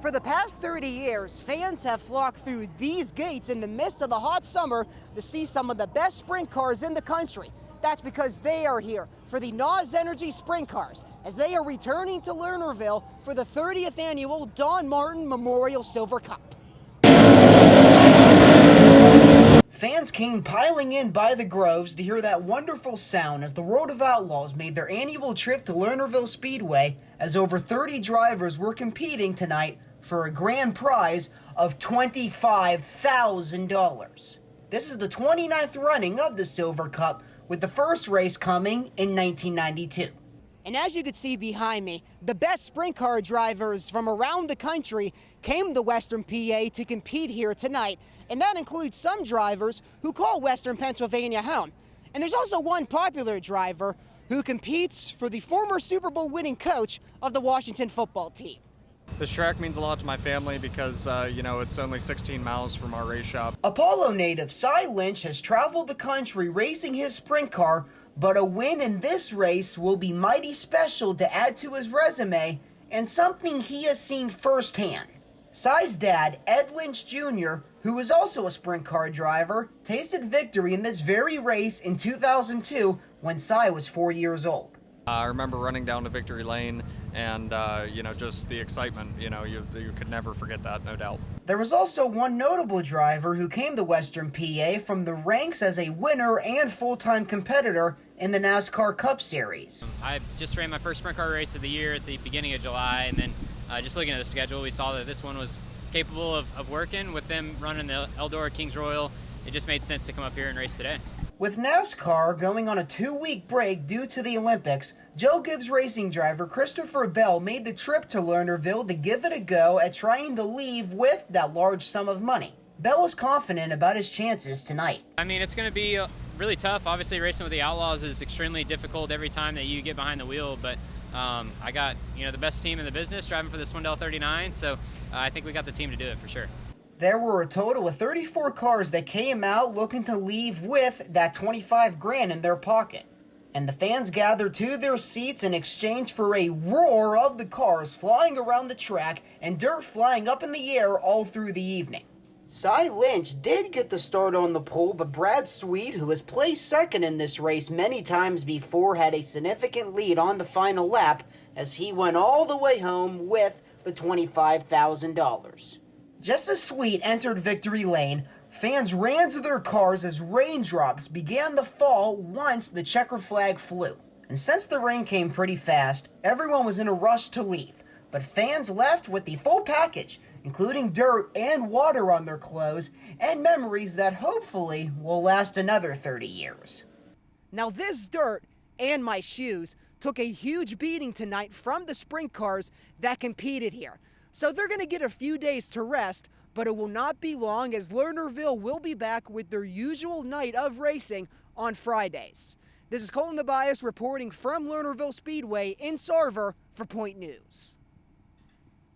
For the past 30 years, fans have flocked through these gates in the midst of the hot summer to see some of the best sprint cars in the country. That's because they are here for the NOS Energy Sprint Cars, as they are returning to Lernerville for the 30th annual Don Martin Memorial Silver Cup. Fans came piling in by the groves to hear that wonderful sound as the World of Outlaws made their annual trip to Lernerville Speedway, as over 30 drivers were competing tonight for a grand prize of $25,000. This is the 29th running of the Silver Cup, with the first race coming in 1992. And as you can see behind me, the best sprint car drivers from around the country came to Western PA to compete here tonight. And that includes some drivers who call Western Pennsylvania home. And there's also one popular driver who competes for the former Super Bowl winning coach of the Washington football team. This track means a lot to my family because, it's only 16 miles from our race shop. Apollo native Cy Lynch has traveled the country racing his sprint car, but a win in this race will be mighty special to add to his resume and something he has seen firsthand. Cy's dad, Ed Lynch Jr., who is also a sprint car driver, tasted victory in this very race in 2002 when Cy was 4 years old. I remember running down to Victory Lane and, just the excitement, you could never forget that, no doubt. There was also one notable driver who came to Western PA from the ranks as a winner and full-time competitor in the NASCAR Cup Series. I just ran my first sprint car race of the year at the beginning of July, and then just looking at the schedule, we saw that this one was capable of working. With them running the Eldora Kings Royal, it just made sense to come up here and race today. With NASCAR going on a 2-week break due to the Olympics, Joe Gibbs racing driver Christopher Bell made the trip to Lernerville to give it a go at trying to leave with that large sum of money. Bell is confident about his chances tonight. I mean, it's going to be really tough. Obviously, racing with the Outlaws is extremely difficult every time that you get behind the wheel, but I got the best team in the business driving for the Swindell 39, so I think we got the team to do it for sure. There were a total of 34 cars that came out looking to leave with that 25 grand in their pocket. And the fans gathered to their seats in exchange for a roar of the cars flying around the track and dirt flying up in the air all through the evening. Cy Lynch did get the start on the pole, but Brad Sweet, who has placed second in this race many times before, had a significant lead on the final lap as he went all the way home with the $25,000. Just as Sweet entered victory lane, fans ran to their cars as raindrops began to fall once the checker flag flew. And since the rain came pretty fast, everyone was in a rush to leave. But fans left with the full package, including dirt and water on their clothes, and memories that hopefully will last another 30 years. Now this dirt and my shoes took a huge beating tonight from the sprint cars that competed here. So they're going to get a few days to rest, but it will not be long as Lernerville will be back with their usual night of racing on Fridays. This is Colin the Bias reporting from Lernerville Speedway in Sarver for Point News.